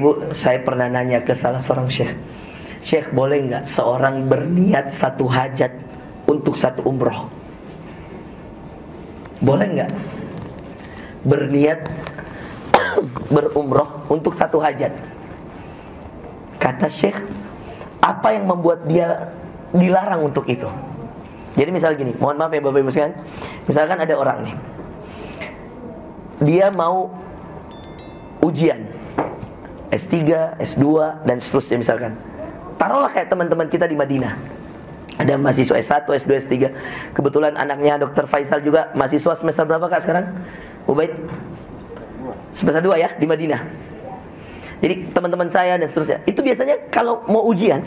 Ibu, saya pernah nanya ke salah seorang syekh, Syekh, boleh nggak seorang berniat satu hajat untuk satu umroh? Boleh nggak berniat berumroh untuk satu hajat? Kata syekh, apa yang membuat dia dilarang untuk itu? Jadi misal gini, mohon maaf ya Bapak Ibu sekalian, misalkan ada orang nih, dia mau ujian S3, S2 dan seterusnya misalkan. Taruhlah kayak teman-teman kita di Madinah, ada mahasiswa S1, S2, S3. Kebetulan anaknya Dr. Faisal juga mahasiswa semester berapa Kak sekarang? Ubaid? Semester 2 ya, di Madinah. Jadi teman-teman saya dan seterusnya, itu biasanya kalau mau ujian,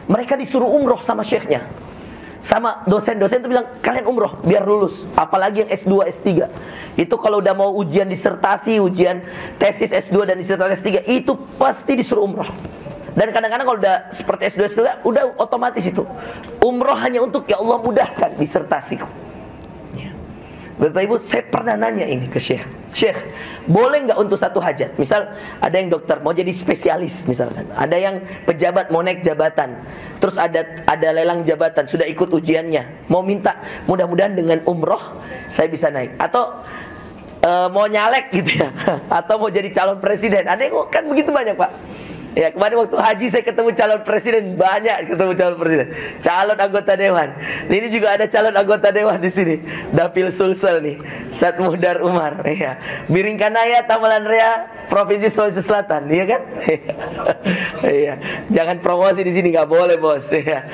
mereka disuruh umroh sama syekhnya. Sama dosen-dosen itu bilang, kalian umroh biar lulus. Apalagi yang S2, S3. Itu kalau udah mau ujian disertasi, ujian tesis S2 dan disertasi S3, itu pasti disuruh umroh. Dan kadang-kadang kalau udah seperti S2, S3, udah otomatis itu umroh hanya untuk, ya Allah mudahkan disertasiku ya. Bapak Ibu, saya pernah nanya ini ke Syekh, Syekh, boleh nggak untuk satu hajat? Misal ada yang dokter mau jadi spesialis misalkan, ada yang pejabat mau naik jabatan, terus ada lelang jabatan, sudah ikut ujiannya, mau minta mudah-mudahan dengan umroh saya bisa naik. Atau mau nyalek gitu ya, atau mau jadi calon presiden. Ada yang kan begitu banyak Pak. Ya, kemarin waktu haji saya ketemu calon presiden, banyak ketemu calon presiden, calon anggota dewan. Ini juga ada calon anggota dewan di sini. Dapil Sulsel nih, Sat Muhdar Umar, ya. Biringkanaya Tamalan Rea, Provinsi Sulawesi Selatan, iya kan? Iya. Jangan promosi di sini, nggak boleh bos. Iya.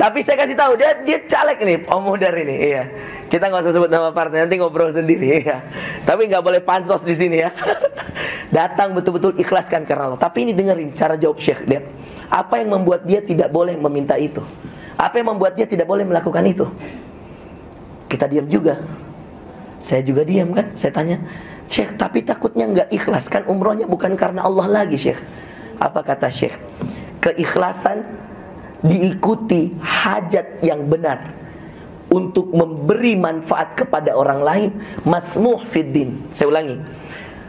Tapi saya kasih tahu dia caleg nih, Om Muhdar ini. Iya. Kita nggak usah sebut nama partai, nanti ngobrol sendiri. Iya. Tapi nggak boleh pansos di sini ya. Datang betul-betul ikhlaskan karena Allah. Tapi ini dengerin cara jawab Syekh. Lihat, apa yang membuat dia tidak boleh meminta itu? Apa yang membuat dia tidak boleh melakukan itu? Kita diam juga. Saya juga diam kan. Saya tanya, Syekh, tapi takutnya nggak ikhlas kan umrohnya bukan karena Allah lagi Syekh. Apa kata Syekh? Keikhlasan diikuti hajat yang benar untuk memberi manfaat kepada orang lain, masmuh fiddin. Saya ulangi,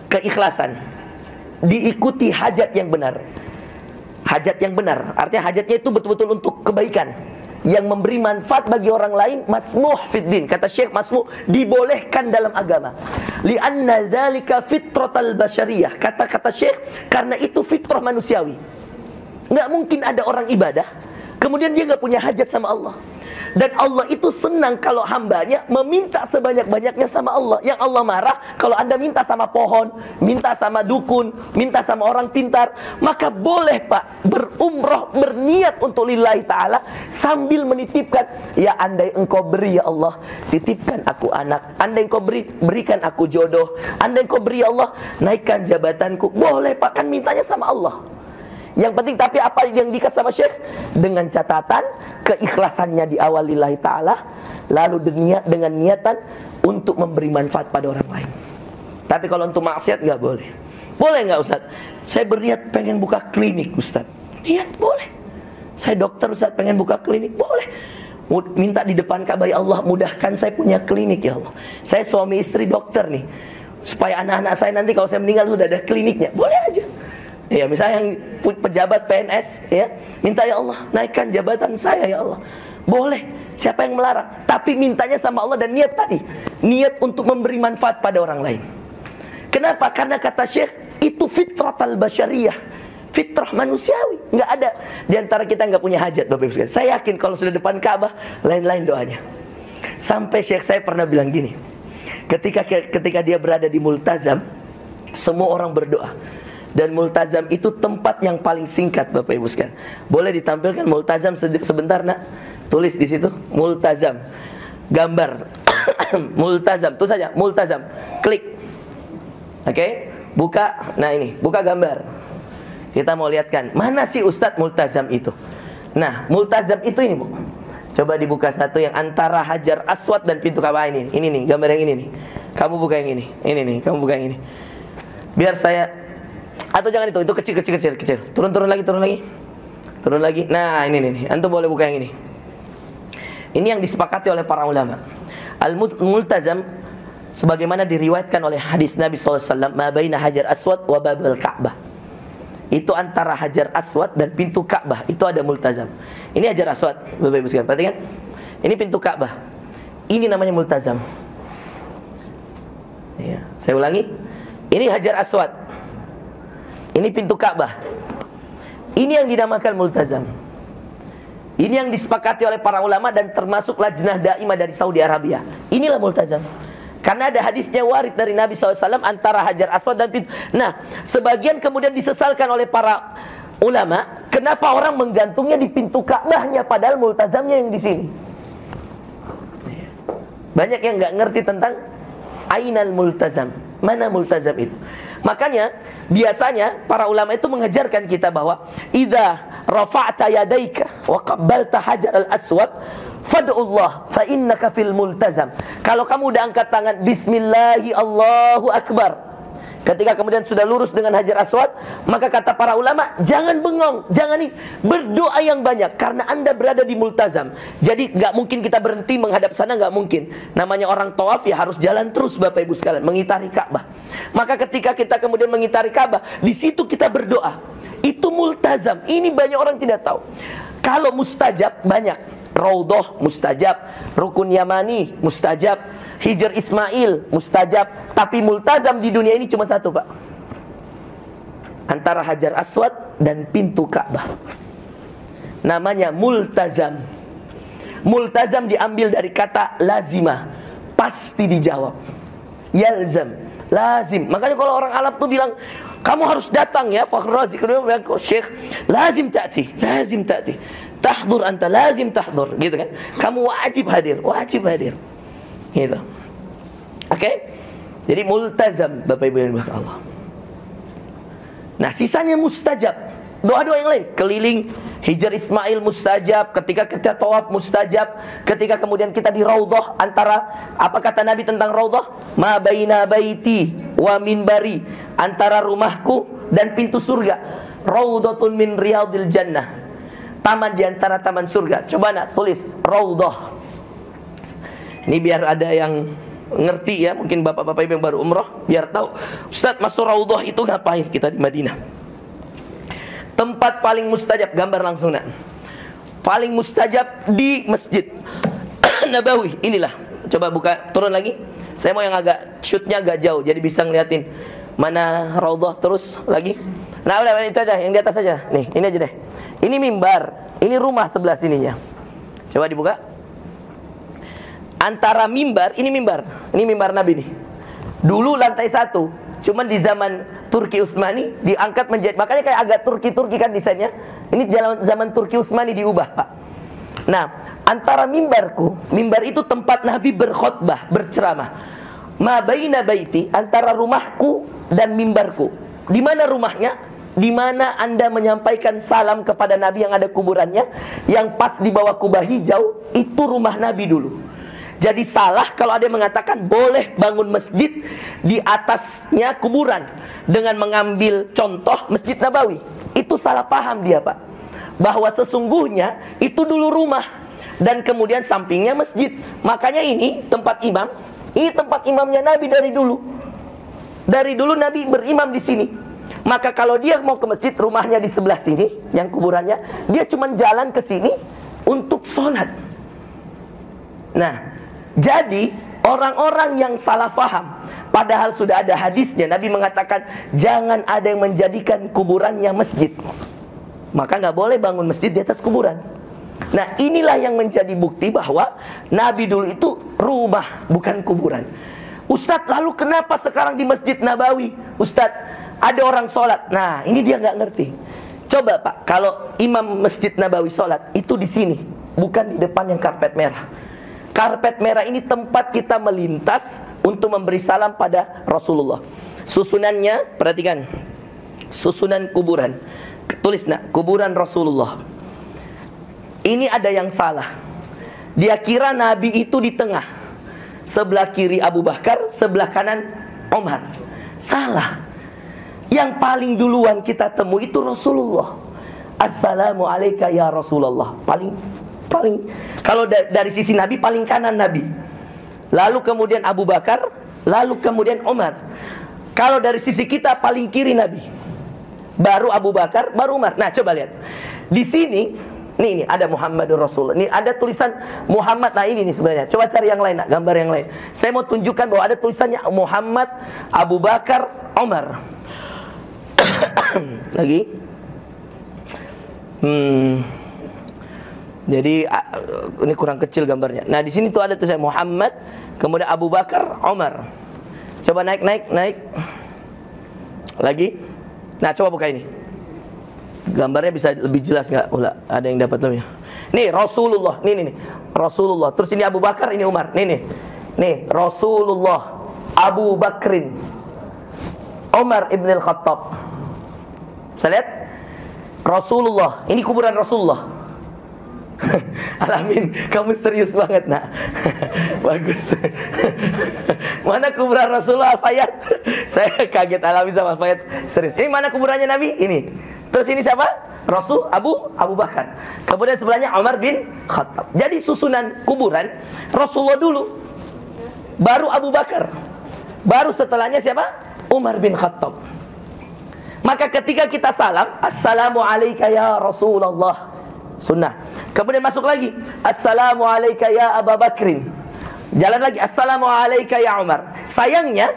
keikhlasan diikuti hajat yang benar. Hajat yang benar artinya hajatnya itu betul-betul untuk kebaikan yang memberi manfaat bagi orang lain, masmuh fiddin. Kata Syekh, masmuh dibolehkan dalam agama. Li'anna dzalika fitratal basyariyah. Kata Syekh, karena itu fitrah manusiawi. Nggak mungkin ada orang ibadah kemudian dia nggak punya hajat sama Allah. Dan Allah itu senang kalau hambanya meminta sebanyak-banyaknya sama Allah. Yang Allah marah kalau Anda minta sama pohon, minta sama dukun, minta sama orang pintar. Maka boleh Pak berumroh, berniat untuk lillahi ta'ala, sambil menitipkan, ya andai engkau beri ya Allah, titipkan aku anak. Andai engkau berikan aku jodoh. Andai engkau beri ya Allah, naikkan jabatanku. Boleh Pak, kan mintanya sama Allah. Yang penting, tapi apa yang diikat sama Syekh? Dengan catatan keikhlasannya di awal lillahi ta'ala, lalu dengan niatan untuk memberi manfaat pada orang lain. Tapi kalau untuk maksiat nggak boleh. Boleh nggak Ustaz? Saya berniat pengen buka klinik Ustaz. Niat boleh. Saya dokter Ustaz, pengen buka klinik, boleh. Minta di depan Ka'bah, ya Allah mudahkan saya punya klinik ya Allah. Saya suami istri dokter nih, supaya anak-anak saya nanti kalau saya meninggal sudah ada kliniknya. Boleh aja. Ya, misalnya yang pejabat PNS ya, minta ya Allah naikkan jabatan saya ya Allah. Boleh, siapa yang melarang? Tapi mintanya sama Allah dan niat tadi, niat untuk memberi manfaat pada orang lain. Kenapa? Karena kata Syekh, itu fitratal basyariyah, fitrah manusiawi. Nggak ada di antara kita nggak punya hajat Bapak Ibu sekalian. Saya yakin kalau sudah depan Ka'bah, lain-lain doanya. Sampai Syekh saya pernah bilang gini, ketika dia berada di Multazam, semua orang berdoa. Dan Multazam itu tempat yang paling singkat Bapak Ibu sekalian. Boleh ditampilkan Multazam sebentar nak? Tulis di situ Multazam. Gambar Multazam, itu saja Multazam. Klik. Oke? Buka. Nah ini, buka gambar. Kita mau lihatkan mana sih Ustadz Multazam itu. Nah, Multazam itu ini Bu. Coba dibuka satu yang antara Hajar Aswad dan pintu Ka'bah ini. Ini nih, gambar yang ini nih. Kamu buka yang ini. Ini nih, kamu buka yang ini. Biar saya, atau jangan itu kecil. Turun lagi. Nah, ini nih. Antum boleh buka yang ini. Ini yang disepakati oleh para ulama. Al-Multazam sebagaimana diriwayatkan oleh hadis Nabi SAW, ma baina Hajar Aswad wa babal Ka'bah. itu antara Hajar Aswad dan pintu Ka'bah itu ada multazam. Ini Hajar Aswad, Bapak Ibu sekalian, perhatikan. Ini pintu Ka'bah. Ini namanya multazam. Ya, saya ulangi. Ini Hajar Aswad. Ini pintu Ka'bah. Ini yang dinamakan multazam. Ini yang disepakati oleh para ulama dan termasuk lajnah daimah dari Saudi Arabia. Inilah multazam. Karena ada hadisnya warid dari Nabi SAW antara Hajar Aswad dan pintu. Nah, sebagian kemudian disesalkan oleh para ulama, kenapa orang menggantungnya di pintu Ka'bahnya padahal multazamnya yang di sini. Banyak yang nggak ngerti tentang ainal multazam. Mana multazam itu? Makanya biasanya para ulama itu mengajarkan kita bahwa idza rafa'ta yadaika wa qabbalta hajar al-aswad fad'ullah fa innaka fil multazam. Kalau kamu udah angkat tangan bismillahi Allahu akbar, ketika kemudian sudah lurus dengan Hajar Aswad, maka kata para ulama, jangan bengong, jangan berdoa yang banyak karena Anda berada di multazam. Jadi nggak mungkin kita berhenti menghadap sana, nggak mungkin. Namanya orang tawaf ya harus jalan terus Bapak Ibu sekalian, mengitari Ka'bah. Maka ketika kita kemudian mengitari Ka'bah, di situ kita berdoa. Itu multazam. Ini banyak orang tidak tahu. Kalau mustajab banyak. Raudhah mustajab, Rukun Yamani mustajab, Hijr Ismail mustajab. Tapi multazam di dunia ini cuma satu, Pak. Antara Hajar Aswad dan pintu Ka'bah. Namanya multazam. Multazam diambil dari kata lazimah, pasti dijawab. Yalzam, lazim. Makanya kalau orang Arab tuh bilang, kamu harus datang ya, Fakhr Razi. Kedua bilang, Syekh, lazim ta'ti, lazim ta'ti. Tahdur anta, lazim tahdur, gitu kan? Kamu wajib hadir, wajib hadir. Gitu. Oke? Jadi multazam, Bapak Ibu yang dimuliakan Allah. Nah, sisanya mustajab. Doa-doa yang lain, keliling Hijr Ismail mustajab, ketika kita tawaf mustajab, ketika kemudian kita di Raudhah, antara apa kata Nabi tentang Raudhah? Ma baina baiti wa minbari, antara rumahku dan pintu surga. Raudhatun min riyadil jannah. Taman di antara taman surga. Coba nak tulis Raudhah. Ini biar ada yang ngerti ya, mungkin bapak-bapak ibu yang baru umroh biar tahu. Ustaz, masuk Raudhah itu ngapain kita di Madinah? Tempat paling mustajab, gambar langsung nak. Paling mustajab di Masjid Nabawi. Inilah. Coba buka, turun lagi. Saya mau yang agak shootnya agak jauh, jadi bisa ngeliatin mana Raudhah terus lagi. Nah udah itu aja, yang di atas aja. Nih, ini aja deh. Ini mimbar, ini rumah sebelah sininya. Coba dibuka. Antara mimbar, ini mimbar Nabi nih. Dulu lantai 1, cuman di zaman Turki Utsmani diangkat menjadi, makanya kayak agak Turki kan desainnya. Ini zaman Turki Utsmani diubah, Pak. Nah, antara mimbar itu tempat Nabi berkhutbah, berceramah. Ma baina baiti, antara rumahku dan mimbarku. Di mana rumahnya? Di mana Anda menyampaikan salam kepada Nabi yang ada kuburannya, yang pas di bawah kubah hijau, itu rumah Nabi dulu. Jadi salah kalau ada yang mengatakan boleh bangun masjid di atasnya kuburan dengan mengambil contoh Masjid Nabawi. Itu salah paham dia, Pak. Bahwa sesungguhnya itu dulu rumah dan kemudian sampingnya masjid. Makanya ini tempat imam, ini tempat imamnya Nabi dari dulu. Dari dulu Nabi berimam di sini. Maka kalau dia mau ke masjid, rumahnya di sebelah sini, yang kuburannya, dia cuma jalan ke sini untuk sholat. Nah, jadi orang-orang yang salah faham, padahal sudah ada hadisnya, Nabi mengatakan jangan ada yang menjadikan kuburannya masjid. Maka nggak boleh bangun masjid di atas kuburan. Nah, inilah yang menjadi bukti bahwa Nabi dulu itu rumah, bukan kuburan. Ustadz, lalu kenapa sekarang di Masjid Nabawi? Ustadz, ada orang sholat. Nah, ini dia nggak ngerti. Coba Pak, kalau imam Masjid Nabawi sholat, itu di sini, bukan di depan yang karpet merah. Karpet merah ini tempat kita melintas untuk memberi salam pada Rasulullah. Susunannya, perhatikan, susunan kuburan. Tulis nak, kuburan Rasulullah. Ini ada yang salah. Dia kira Nabi itu di tengah. Sebelah kiri Abu Bakar, sebelah kanan Umar. Salah. Yang paling duluan kita temu itu Rasulullah. Assalamualaikum ya Rasulullah. Paling kalau dari sisi Nabi paling kanan Nabi. Lalu kemudian Abu Bakar, lalu kemudian Umar. Kalau dari sisi kita paling kiri Nabi. baru Abu Bakar, baru Umar. Nah, coba lihat. Di sini, nih ada Muhammadur Rasulullah. Ini ada tulisan Muhammad. Nah, ini nih sebenarnya. Coba cari yang lain, gambar yang lain. Saya mau tunjukkan bahwa ada tulisannya Muhammad, Abu Bakar, Umar. Lagi. Jadi ini kurang kecil gambarnya. Nah, di sini tuh ada tulisan Muhammad, kemudian Abu Bakar, Umar. Coba naik. Lagi. Nah, coba buka ini. Gambarnya bisa lebih jelas nggak? Ada yang dapat lebih. Nih Rasulullah. Nih. Rasulullah. Terus ini Abu Bakar, ini Umar. Nih Rasulullah, Abu Bakrin, Umar ibn al-Khattab. Saya lihat Rasulullah. Ini kuburan Rasulullah. Alamin, kamu serius banget, nak. Bagus. Mana kuburan Rasulullah, Al-Fayat? Saya kaget, Alamin sama Al-Fayat. Serius. Ini mana kuburannya Nabi? Ini. Terus ini siapa? Rasul Abu Bakar. Kemudian sebelahnya Umar bin Khattab. Jadi susunan kuburan Rasulullah dulu, baru Abu Bakar, baru setelahnya siapa? Umar bin Khattab. Maka ketika kita salam, assalamu alayka ya Rasulullah, sunnah. Kemudian masuk lagi, assalamu alayka ya Abu Bakrin. Jalan lagi, assalamu alayka ya Umar. Sayangnya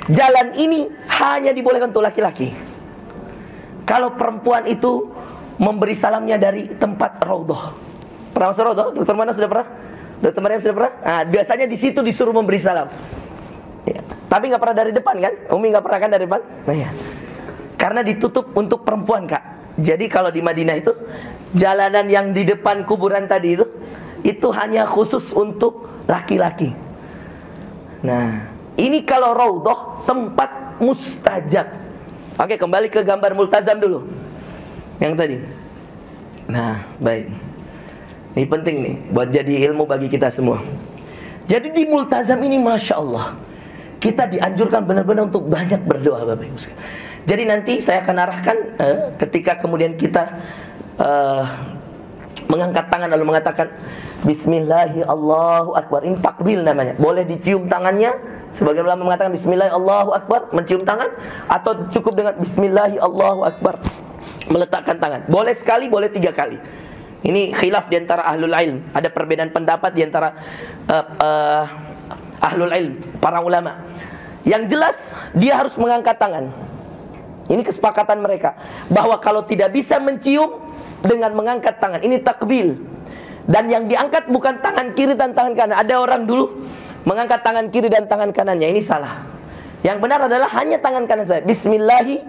jalan ini hanya dibolehkan untuk laki-laki. Kalau perempuan itu memberi salamnya dari tempat raudhah. Pernah masuk raudhah? Dokter mana sudah pernah? Dokter Maryam sudah pernah? Nah, biasanya di situ disuruh memberi salam. Ya. Tapi nggak pernah dari depan kan? Umi nggak pernah kan dari depan? Nah, ya. Karena ditutup untuk perempuan, Kak. Jadi kalau di Madinah itu jalanan yang di depan kuburan tadi itu hanya khusus untuk laki-laki. Nah, ini kalau raudhah tempat mustajab. Oke, kembali ke gambar multazam dulu. Yang tadi. Nah, baik. Ini penting nih buat jadi ilmu bagi kita semua. Jadi di multazam ini Masya Allah, kita dianjurkan benar-benar untuk banyak berdoa, Bapak Ibu sekalian. Jadi nanti saya akan arahkan ketika kemudian kita mengangkat tangan lalu mengatakan Bismillahi Allahu Akbar. Ini takbir namanya. Boleh dicium tangannya, sebagian ulama mengatakan Bismillahi Allahu Akbar, mencium tangan, atau cukup dengan Bismillahi Allahu Akbar, meletakkan tangan. Boleh sekali, boleh 3 kali. Ini khilaf di antara ahlul ilm. Ada perbedaan pendapat di antara ahlul ilm, para ulama. Yang jelas dia harus mengangkat tangan. Ini kesepakatan mereka bahwa kalau tidak bisa mencium dengan mengangkat tangan, ini takbil. Dan yang diangkat bukan tangan kiri dan tangan kanan. Ada orang dulu mengangkat tangan kiri dan tangan kanannya. Ini salah. Yang benar adalah hanya tangan kanan saya. Bismillahi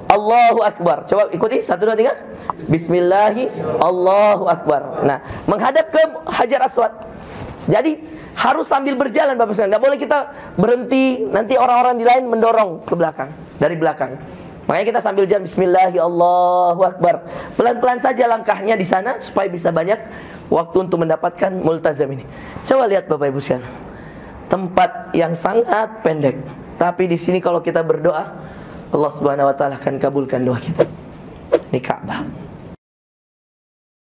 Allahu Akbar. Coba ikuti 1, 2, 3. Bismillahi Allahu Akbar. Nah, menghadap ke Hajar Aswad. Jadi harus sambil berjalan, Bapak sekalian. Tidak boleh kita berhenti, nanti orang-orang di lain mendorong ke belakang, dari belakang. Makanya kita sambil jalan Bismillahi Allahu Akbar. Pelan-pelan saja langkahnya di sana supaya bisa banyak waktu untuk mendapatkan multazam ini. Coba lihat Bapak Ibu sekalian. Tempat yang sangat pendek, tapi di sini kalau kita berdoa, Allah Subhanahu wa taala akan kabulkan doa kita. Ini Ka'bah.